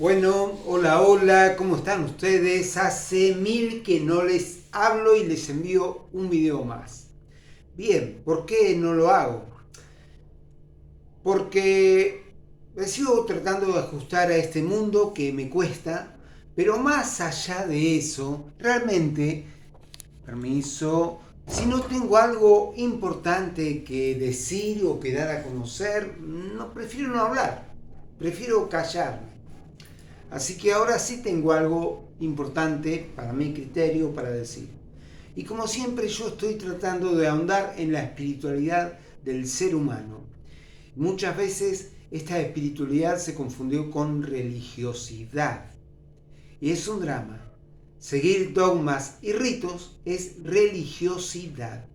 Bueno, hola, hola, ¿cómo están ustedes? Hace mil que no les hablo y les envío un video más. Bien, ¿por qué no lo hago? Porque me sigo tratando de ajustar a este mundo que me cuesta, pero más allá de eso, realmente, permiso, si no tengo algo importante que decir o que dar a conocer, no prefiero no hablar, prefiero callarme. Así que ahora sí tengo algo importante para mi criterio para decir. Y como siempre yo estoy tratando de ahondar en la espiritualidad del ser humano. Muchas veces esta espiritualidad se confundió con religiosidad. Y es un drama. Seguir dogmas y ritos es religiosidad.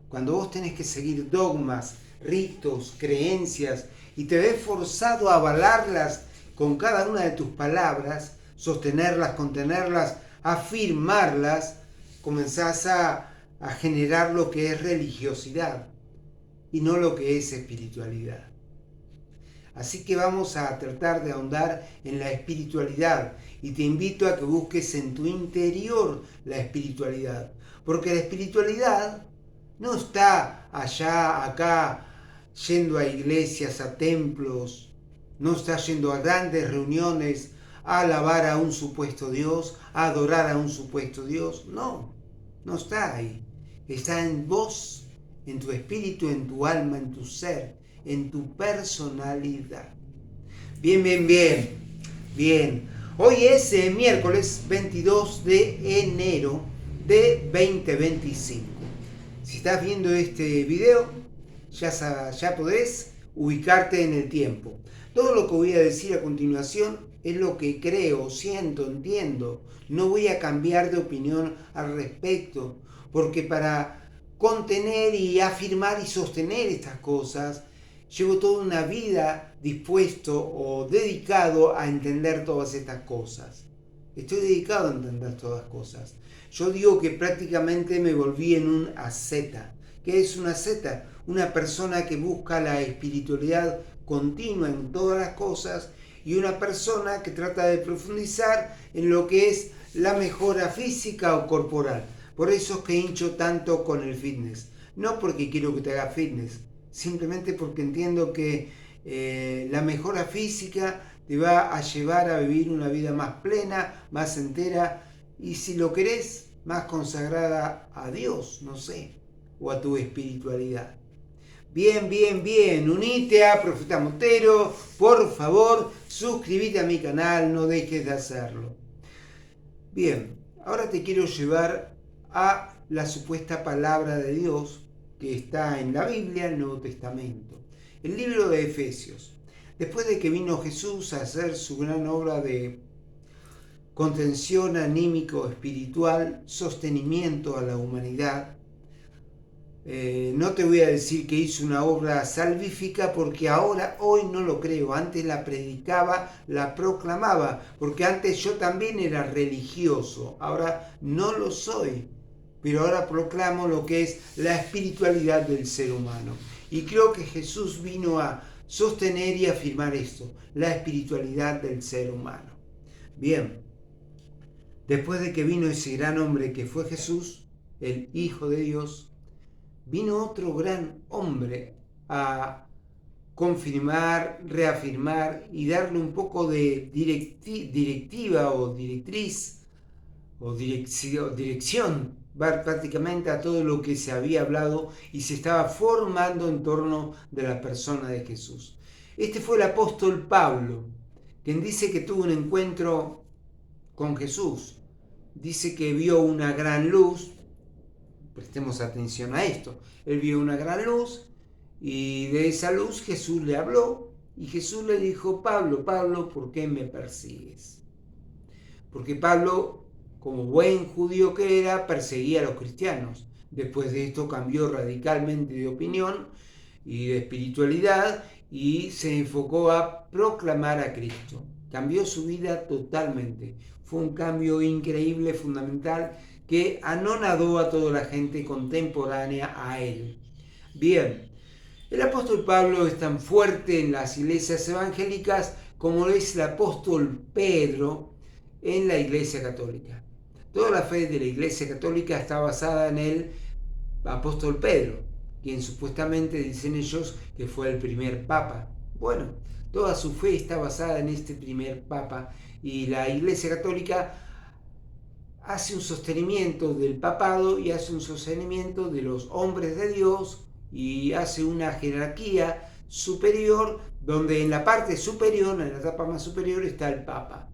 Cuando vos tenés que seguir dogmas, ritos, creencias y te ves forzado a avalarlas con cada una de tus palabras, sostenerlas, contenerlas, afirmarlas, comenzás a generar lo que es religiosidad y no lo que es espiritualidad. Así que vamos a tratar de ahondar en la espiritualidad y te invito a que busques en tu interior la espiritualidad, porque la espiritualidad no está allá, acá, yendo a iglesias, a templos, no está yendo a grandes reuniones a alabar a un supuesto Dios, a adorar a un supuesto Dios. No, no está ahí. Está en vos, en tu espíritu, en tu alma, en tu ser, en tu personalidad. Bien, bien, bien. Bien. Hoy es miércoles 22 de enero de 2025. Si estás viendo este video, ya podés ubicarte en el tiempo. Todo lo que voy a decir a continuación es lo que creo, siento, entiendo. No voy a cambiar de opinión al respecto, porque para contener y afirmar y sostener estas cosas, llevo toda una vida dispuesto o dedicado a entender todas estas cosas. Estoy dedicado a entender todas las cosas. Yo digo que prácticamente me volví en un asceta. ¿Qué es un asceta? Una persona que busca la espiritualidad continua en todas las cosas y una persona que trata de profundizar en lo que es la mejora física o corporal. Por eso es que hincho tanto con el fitness. No porque quiero que te hagas fitness, simplemente porque entiendo que la mejora física te va a llevar a vivir una vida más plena, más entera y si lo querés, más consagrada a Dios, no sé, o a tu espiritualidad. Bien, bien, bien, unite a Profeta Montero, por favor, suscríbete a mi canal, no dejes de hacerlo. Bien, ahora te quiero llevar a la supuesta palabra de Dios que está en la Biblia, el Nuevo Testamento. El libro de Efesios. Después de que vino Jesús a hacer su gran obra de contención anímico espiritual, sostenimiento a la humanidad, no te voy a decir que hizo una obra salvífica porque hoy no lo creo. Antes la predicaba, la proclamaba, porque antes yo también era religioso. Ahora no lo soy, pero ahora proclamo lo que es la espiritualidad del ser humano. Y creo que Jesús vino a sostener y afirmar esto, la espiritualidad del ser humano. Bien, después de que vino ese gran hombre que fue Jesús, el Hijo de Dios, vino otro gran hombre a confirmar, reafirmar y darle un poco de directiva o directriz o dirección prácticamente a todo lo que se había hablado y se estaba formando en torno de la persona de Jesús. Este fue el apóstol Pablo, quien dice que tuvo un encuentro con Jesús. Dice que vio una gran luz. Prestemos atención a esto. Él vio una gran luz y de esa luz Jesús le habló y Jesús le dijo: Pablo, Pablo, ¿por qué me persigues? Porque Pablo, como buen judío que era, perseguía a los cristianos. Después de esto cambió radicalmente de opinión y de espiritualidad y se enfocó a proclamar a Cristo. Cambió su vida totalmente. Fue un cambio increíble, fundamental, que anonadó a toda la gente contemporánea a él. Bien, el apóstol Pablo es tan fuerte en las iglesias evangélicas como es el apóstol Pedro en la Iglesia Católica. Toda la fe de la Iglesia Católica está basada en el apóstol Pedro, quien supuestamente dicen ellos que fue el primer papa. Bueno, toda su fe está basada en este primer papa, y la Iglesia Católica hace un sostenimiento del papado y hace un sostenimiento de los hombres de Dios, y hace una jerarquía superior, donde en la parte superior, en la etapa más superior, está el papa.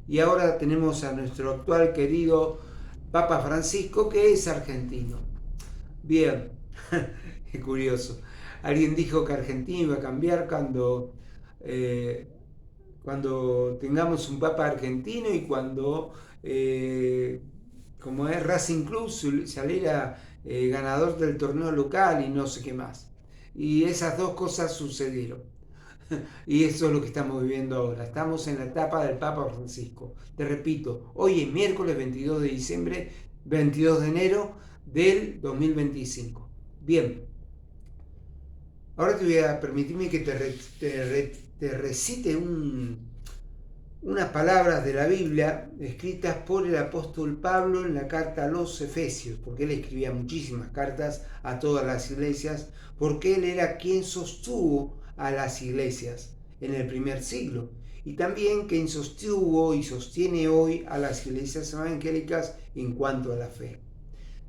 Y ahora tenemos a nuestro actual querido Papa Francisco, que es argentino. Bien, qué curioso. Alguien dijo que Argentina iba a cambiar cuando tengamos un papa argentino, y cuando, como es Racing Club, saliera ganador del torneo local y no sé qué más. Y esas dos cosas sucedieron. Y eso es lo que estamos viviendo ahora. Estamos en la etapa del Papa Francisco. Te repito, hoy es miércoles 22 de enero del 2025. Bien, ahora te voy a permitirme que te recite unas palabras de la Biblia escritas por el apóstol Pablo en la carta a los Efesios, porque él escribía muchísimas cartas a todas las iglesias, porque él era quien sostuvo a las iglesias en el primer siglo, y también quien sostuvo y sostiene hoy a las iglesias evangélicas en cuanto a la fe.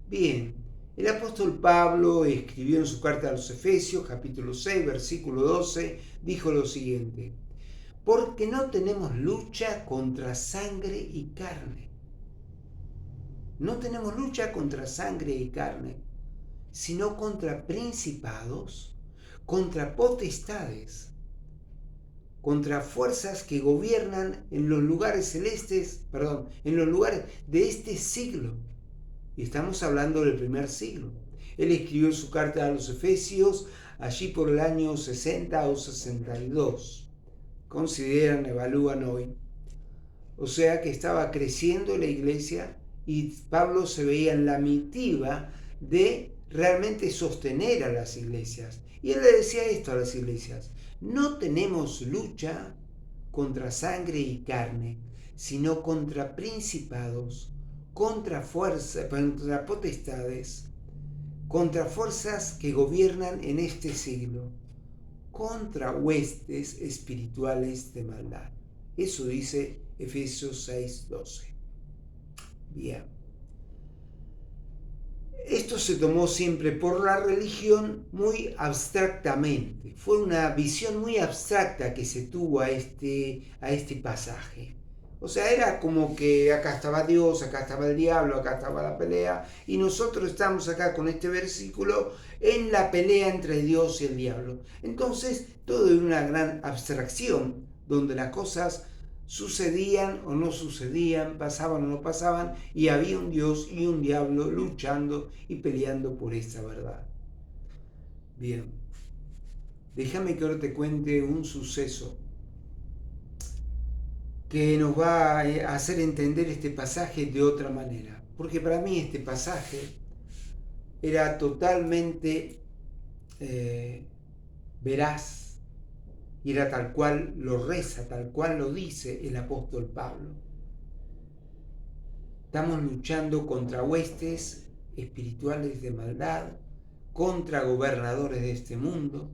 Bien, el apóstol Pablo escribió en su carta a los Efesios, capítulo 6, versículo 12, dijo lo siguiente: porque no tenemos lucha contra sangre y carne. No tenemos lucha contra sangre y carne, sino contra principados, contra potestades, contra fuerzas que gobiernan en los lugares celestes, en los lugares de este siglo. Y estamos hablando del primer siglo. Él escribió su carta a los Efesios allí por el año 60 o 62. Consideran, evalúan hoy. O sea que estaba creciendo la iglesia, y Pablo se veía en la misiva de realmente sostener a las iglesias. Y él le decía esto a las iglesias: no tenemos lucha contra sangre y carne, sino contra principados, contra potestades, contra fuerzas que gobiernan en este siglo, contra huestes espirituales de maldad. Eso dice Efesios 6:12. Bien. Esto se tomó siempre por la religión muy abstractamente. Fue una visión muy abstracta que se tuvo a este pasaje. O sea, era como que acá estaba Dios, acá estaba el diablo, acá estaba la pelea, y nosotros estamos acá con este versículo en la pelea entre Dios y el diablo. Entonces, todo era una gran abstracción, donde las cosas sucedían o no sucedían, pasaban o no pasaban, y había un Dios y un diablo luchando y peleando por esa verdad. Bien, déjame que ahora te cuente un suceso que nos va a hacer entender este pasaje de otra manera, porque para mí este pasaje era totalmente veraz, y era tal cual lo reza, tal cual lo dice el apóstol Pablo. Estamos luchando contra huestes espirituales de maldad, contra gobernadores de este mundo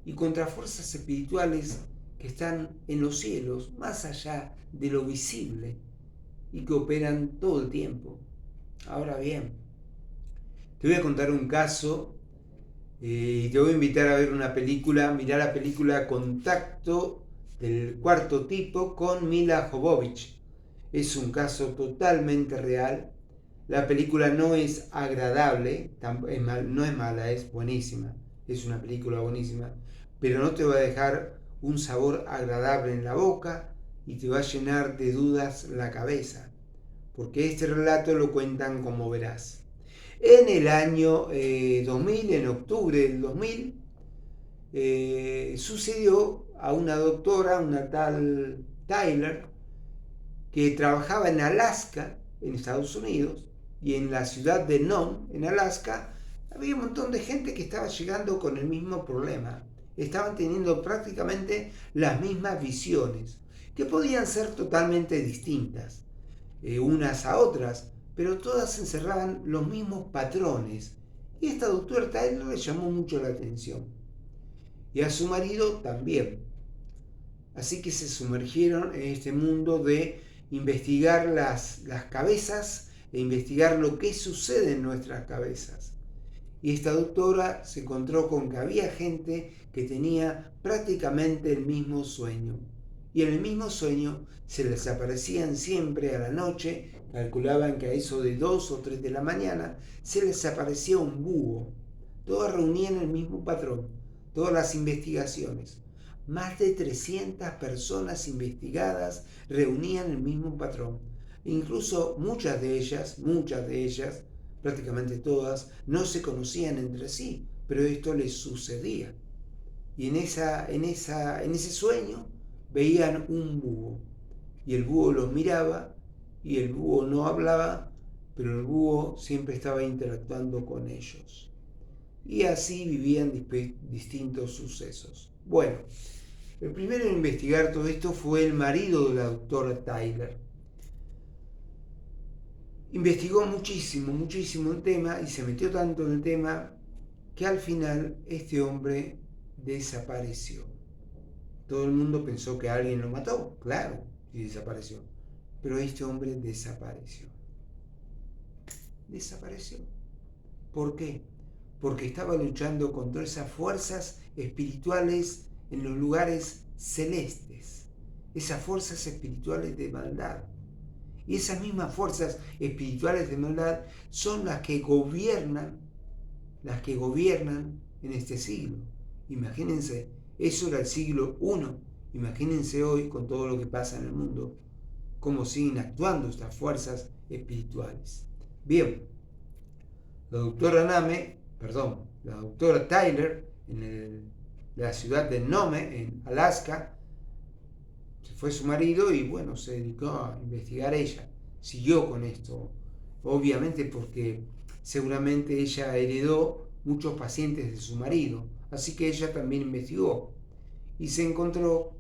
y contra fuerzas espirituales que están en los cielos, más allá de lo visible, y que operan todo el tiempo. Ahora bien, te voy a contar un caso y te voy a invitar a ver una película. Mirá la película Contacto del Cuarto Tipo con Mila Jovovich. Es un caso totalmente real. La película no es agradable, no es mala, es buenísima. Es una película buenísima, pero no te va a dejar un sabor agradable en la boca y te va a llenar de dudas la cabeza, porque este relato lo cuentan como verás. En el año 2000, en octubre del 2000, sucedió a una doctora, una tal Tyler, que trabajaba en Alaska, en Estados Unidos, y en la ciudad de Nome, en Alaska, había un montón de gente que estaba llegando con el mismo problema. estaban teniendo prácticamente las mismas visiones, que podían ser totalmente distintas unas a otras, pero todas encerraban los mismos patrones. Y esta doctora Tyler le llamó mucho la atención. Y a su marido también. Así que se sumergieron en este mundo de investigar las cabezas e investigar lo que sucede en nuestras cabezas. Y esta doctora se encontró con que había gente que tenía prácticamente el mismo sueño. Y en el mismo sueño se les aparecían siempre a la noche, calculaban que a eso de 2 o 3 de la mañana, se les aparecía un búho. Todas reunían el mismo patrón, todas las investigaciones. Más de 300 personas investigadas reunían el mismo patrón. Incluso muchas de ellas, prácticamente todas, no se conocían entre sí, pero esto les sucedía. Y en ese sueño veían un búho. Y el búho los miraba, y el búho no hablaba, pero el búho siempre estaba interactuando con ellos. Y así vivían distintos sucesos. Bueno, el primero en investigar todo esto fue el marido de la doctora Tyler. Investigó muchísimo el tema y se metió tanto en el tema que al final este hombre desapareció. Todo el mundo pensó que alguien lo mató, claro, y desapareció. Pero este hombre desapareció. Desapareció. ¿Por qué? Porque estaba luchando contra esas fuerzas espirituales en los lugares celestes, esas fuerzas espirituales de maldad. Y esas mismas fuerzas espirituales de maldad son las que gobiernan en este siglo. Imagínense, eso era el siglo I. Imagínense hoy, con todo lo que pasa en el mundo, cómo siguen actuando estas fuerzas espirituales. Bien, la doctora Tyler, en la ciudad de Nome, en Alaska, se fue su marido y bueno, se dedicó a investigar ella. Siguió con esto, obviamente porque seguramente ella heredó muchos pacientes de su marido, así que ella también investigó y se encontró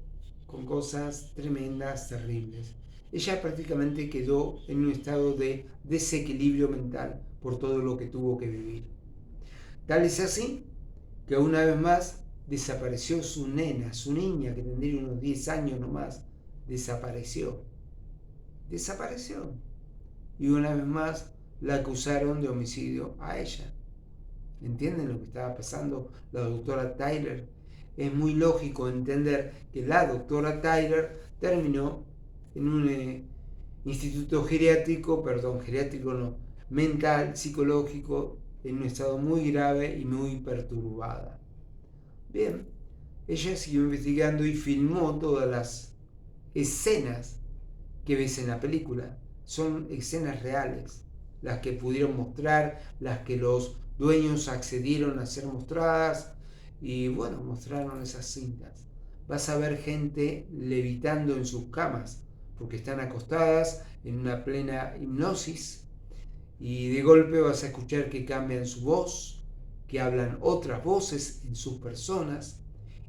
con cosas tremendas, terribles. Ella prácticamente quedó en un estado de desequilibrio mental por todo lo que tuvo que vivir. Tal es así que una vez más desapareció su nena, su niña, que tendría unos 10 años nomás, desapareció. Y una vez más la acusaron de homicidio a ella. ¿Entienden lo que estaba pasando la doctora Tyler? Es muy lógico entender que la doctora Tyler terminó en un instituto mental, psicológico, en un estado muy grave y muy perturbada. Bien, ella siguió investigando y filmó todas las escenas que ves en la película. Son escenas reales, las que pudieron mostrar, las que los dueños accedieron a ser mostradas y bueno, mostraron esas cintas. Vas a ver gente levitando en sus camas porque están acostadas en una plena hipnosis y de golpe vas a escuchar que cambian su voz, que hablan otras voces en sus personas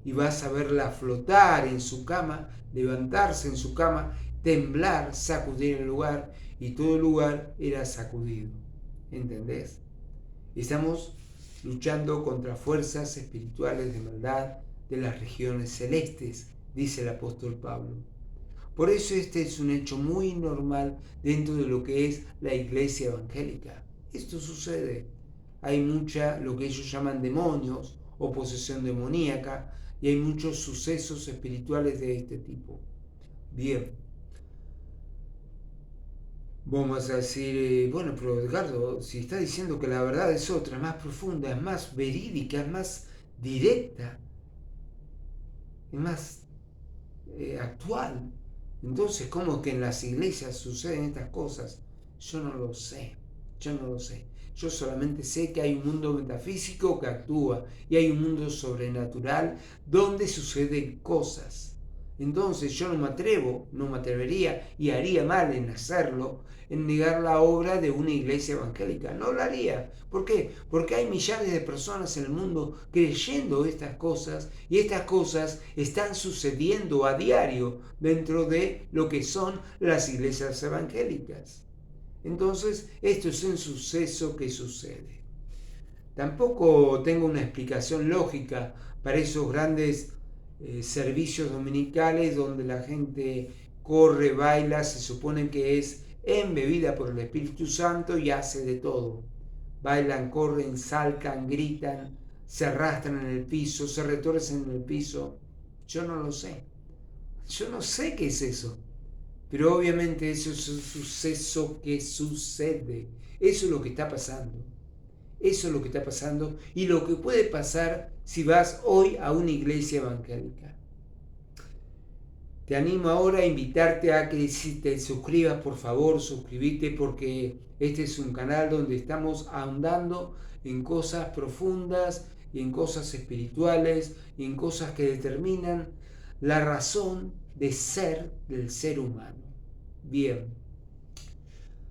y vas a verla flotar en su cama, levantarse en su cama, temblar, sacudir el lugar y todo el lugar era sacudido. ¿Entendés? Estamos luchando contra fuerzas espirituales de maldad de las regiones celestes, dice el apóstol Pablo. Por eso este es un hecho muy normal dentro de lo que es la iglesia evangélica. Esto sucede. Hay lo que ellos llaman demonios o posesión demoníaca y hay muchos sucesos espirituales de este tipo. Bien. Vamos a decir, bueno, pero Edgardo, si está diciendo que la verdad es otra, más profunda, es más verídica, es más directa, es más actual, entonces, ¿cómo es que en las iglesias suceden estas cosas? Yo no lo sé. Yo solamente sé que hay un mundo metafísico que actúa y hay un mundo sobrenatural donde suceden cosas. Entonces yo no me atrevería y haría mal en hacerlo, en negar la obra de una iglesia evangélica. No lo haría. ¿Por qué? Porque hay millares de personas en el mundo creyendo estas cosas y estas cosas están sucediendo a diario dentro de lo que son las iglesias evangélicas. Entonces, esto es un suceso que sucede. Tampoco tengo una explicación lógica para esos grandes servicios dominicales donde la gente corre, baila, se supone que es embebida por el Espíritu Santo y hace de todo. Bailan, corren, saltan, gritan, se arrastran en el piso, se retorcen en el piso. Yo no lo sé. Yo no sé qué es eso. Pero obviamente eso es un suceso que sucede. Eso es lo que está pasando. Eso es lo que está pasando y lo que puede pasar si vas hoy a una iglesia evangélica. Te animo ahora a invitarte a que si te suscribas, por favor, suscríbete porque este es un canal donde estamos ahondando en cosas profundas y en cosas espirituales y en cosas que determinan la razón de ser del ser humano. Bien,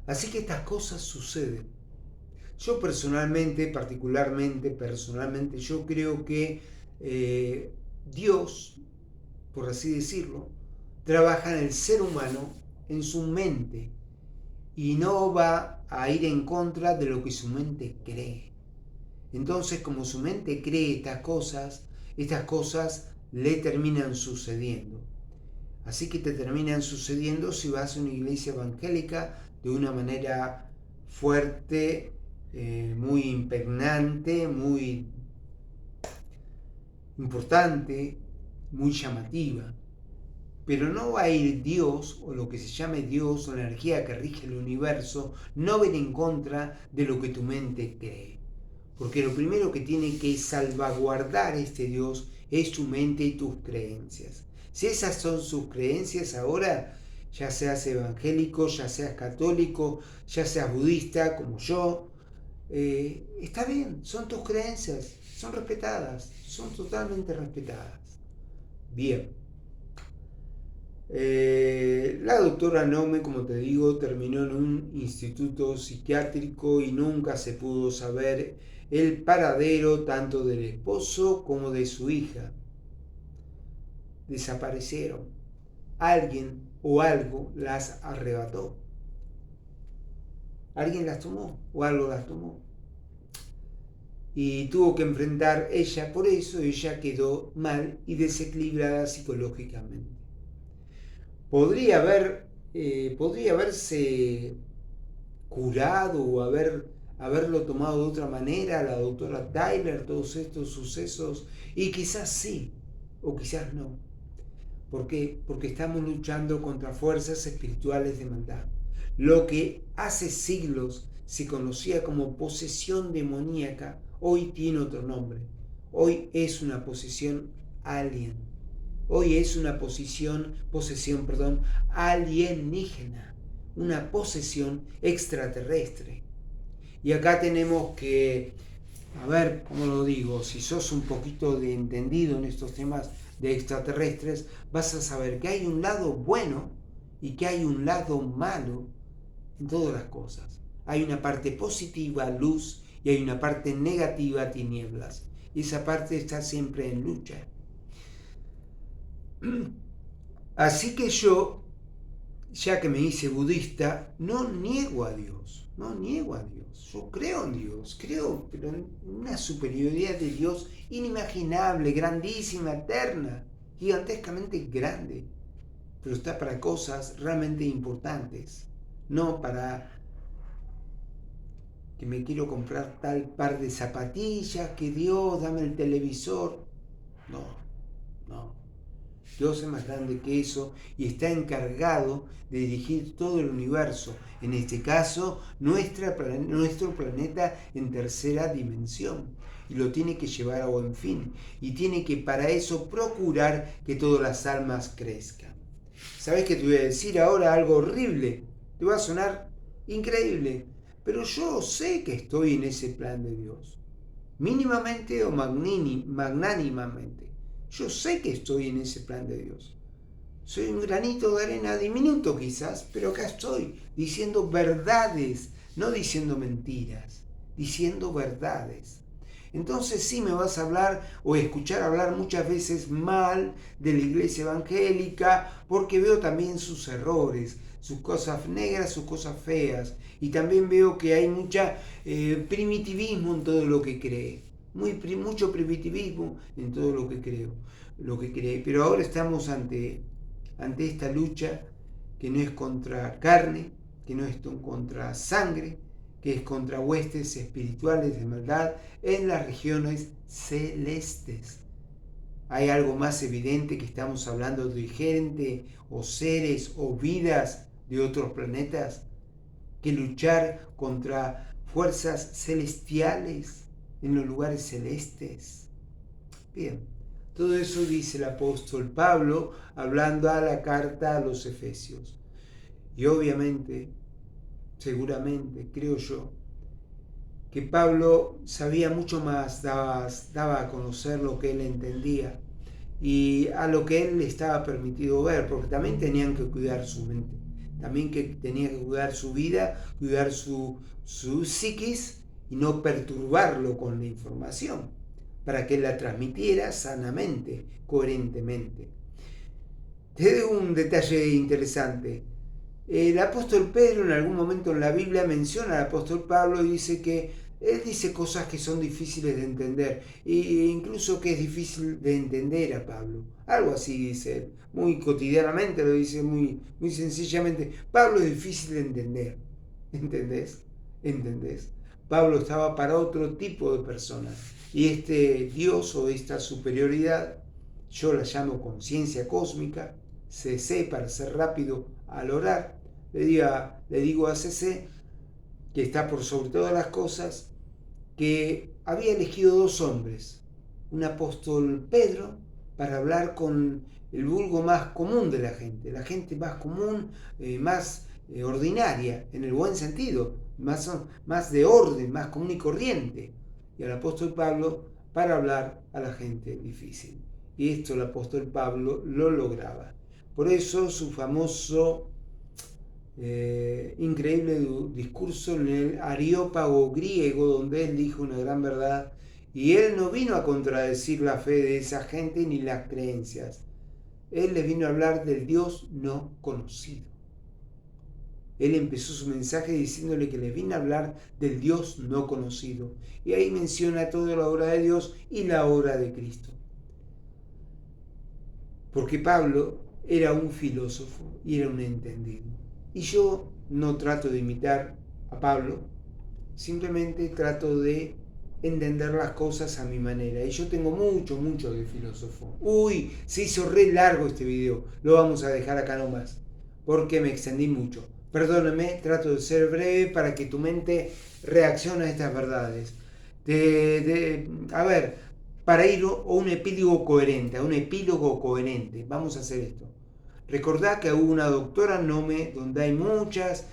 así que estas cosas suceden. Yo personalmente, yo creo que Dios, por así decirlo, trabaja en el ser humano, en su mente, y no va a ir en contra de lo que su mente cree. Entonces, como su mente cree estas cosas le terminan sucediendo. Así que te terminan sucediendo si vas a una iglesia evangélica de una manera fuerte, muy impregnante, muy importante, muy llamativa. Pero no va a ir Dios, o lo que se llame Dios, o la energía que rige el universo, no va a ir en contra de lo que tu mente cree. Porque lo primero que tiene que salvaguardar este Dios es tu mente y tus creencias. Si esas son sus creencias ahora, ya seas evangélico, ya seas católico, ya seas budista como yo, está bien, son tus creencias, son respetadas, son totalmente respetadas. Bien. La doctora Nome, como te digo, terminó en un instituto psiquiátrico y nunca se pudo saber el paradero tanto del esposo como de su hija. Desaparecieron. Alguien o algo las arrebató. Alguien las tomó o algo las tomó. Y tuvo que enfrentar ella, por eso ella quedó mal y desequilibrada psicológicamente. Podría haberse curado o haberlo tomado de otra manera la doctora Tyler, todos estos sucesos, y quizás sí, o quizás no. ¿Por qué? Porque estamos luchando contra fuerzas espirituales de maldad. Lo que hace siglos se conocía como posesión demoníaca, hoy tiene otro nombre. Hoy es una posesión alien. Hoy es una posesión alienígena, una posesión extraterrestre. Y acá tenemos que, a ver, ¿cómo lo digo? Si sos un poquito de entendido en estos temas de extraterrestres, vas a saber que hay un lado bueno y que hay un lado malo en todas las cosas. Hay una parte positiva, luz, y hay una parte negativa, tinieblas. Y esa parte está siempre en lucha. Así que yo, ya que me hice budista, no niego a Dios. Yo creo en Dios, pero en una superioridad de Dios inimaginable, grandísima, eterna, gigantescamente grande. Pero está para cosas realmente importantes, no para que me quiero comprar tal par de zapatillas, que Dios, dame el televisor. No. Dios es más grande que eso y está encargado de dirigir todo el universo, en este caso nuestro planeta en tercera dimensión, y lo tiene que llevar a buen fin, y tiene que para eso procurar que todas las almas crezcan. ¿Sabes qué te voy a decir ahora? Algo horrible, te va a sonar increíble, pero yo sé que estoy en ese plan de Dios, mínimamente o magnánimamente. Yo sé que estoy en ese plan de Dios. Soy un granito de arena diminuto quizás, pero acá estoy diciendo verdades, no diciendo mentiras, diciendo verdades. Entonces sí me vas a hablar o escuchar hablar muchas veces mal de la iglesia evangélica, porque veo también sus errores, sus cosas negras, sus cosas feas, y también veo que hay mucha primitivismo en todo lo que cree, mucho primitivismo en todo lo que cree. Pero ahora estamos ante esta lucha que no es contra carne, que no es contra sangre, que es contra huestes espirituales de maldad en las regiones celestes. ¿Hay algo más evidente que estamos hablando de gente o seres o vidas de otros planetas que luchar contra fuerzas celestiales en los lugares celestes? Bien, todo eso dice el apóstol Pablo hablando a la carta a los Efesios. Y obviamente, seguramente, creo yo, que Pablo sabía mucho más, daba a conocer lo que él entendía y a lo que él le estaba permitido ver, porque también tenían que cuidar su mente, también que tenía que cuidar su vida, cuidar su psiquis y no perturbarlo con la información, para que él la transmitiera sanamente, coherentemente. Te doy un detalle interesante. El apóstol Pedro en algún momento en la Biblia menciona al apóstol Pablo y dice que él dice cosas que son difíciles de entender, e incluso que es difícil de entender a Pablo. Algo así dice él, muy cotidianamente lo dice, muy sencillamente. Pablo es difícil de entender, ¿entendés? Pablo estaba para otro tipo de personas, y este Dios o esta superioridad, yo la llamo conciencia cósmica, CC para ser rápido al orar, le digo a CC, que está por sobre todas las cosas, que había elegido 2 hombres, un apóstol Pedro, para hablar con el vulgo más común de la gente más común, más ordinaria, en el buen sentido, más de orden, más común y corriente, y al apóstol Pablo para hablar a la gente difícil. Y esto el apóstol Pablo lo lograba. Por eso su famoso increíble discurso en el Areópago griego, donde él dijo una gran verdad, y él no vino a contradecir la fe de esa gente ni las creencias. Él les vino a hablar del Dios no conocido. Él empezó su mensaje diciéndole que les vino a hablar del Dios no conocido, y ahí menciona toda la obra de Dios y la obra de Cristo. Porque Pablo era un filósofo y era un entendido. Y yo no trato de imitar a Pablo, simplemente trato de entender las cosas a mi manera. Y yo tengo mucho de filósofo. Uy, se hizo re largo este video. Lo vamos a dejar acá nomás, porque me extendí mucho. Perdóname, trato de ser breve para que tu mente reaccione a estas verdades. A ver, para ir a un epílogo coherente, vamos a hacer esto. Recordá que hubo una doctora Nome donde hay muchas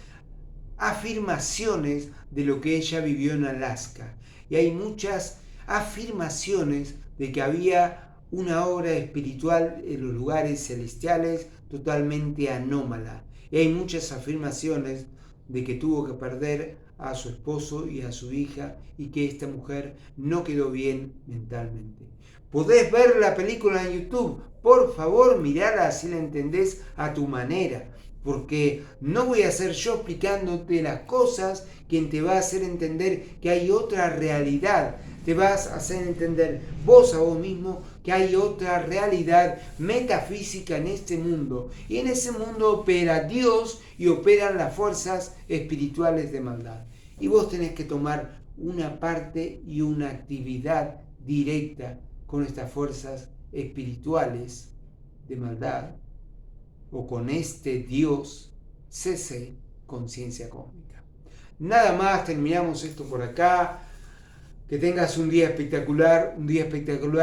afirmaciones de lo que ella vivió en Alaska. Y hay muchas afirmaciones de que había una obra espiritual en los lugares celestiales totalmente anómala. Y hay muchas afirmaciones de que tuvo que perder a su esposo y a su hija y que esta mujer no quedó bien mentalmente. Podés ver la película en YouTube, por favor mirala si la entendés a tu manera, porque no voy a ser yo explicándote las cosas quien te va a hacer entender que hay otra realidad. Te vas a hacer entender vos a vos mismo que hay otra realidad metafísica en este mundo, y en ese mundo opera Dios y operan las fuerzas espirituales de maldad, y vos tenés que tomar una parte y una actividad directa con estas fuerzas espirituales de maldad, o con este Dios CC, conciencia cósmica. Nada más, terminamos esto por acá. Que tengas un día espectacular,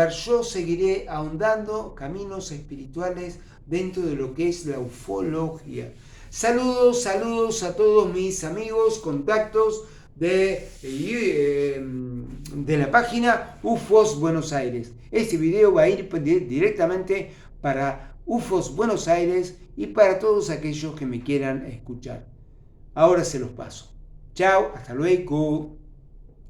Yo seguiré ahondando caminos espirituales dentro de lo que es la ufología. Saludos a todos mis amigos, contactos de la página UFOS Buenos Aires. Este video va a ir directamente para UFOS Buenos Aires y para todos aquellos que me quieran escuchar. Ahora se los paso. Chao, hasta luego.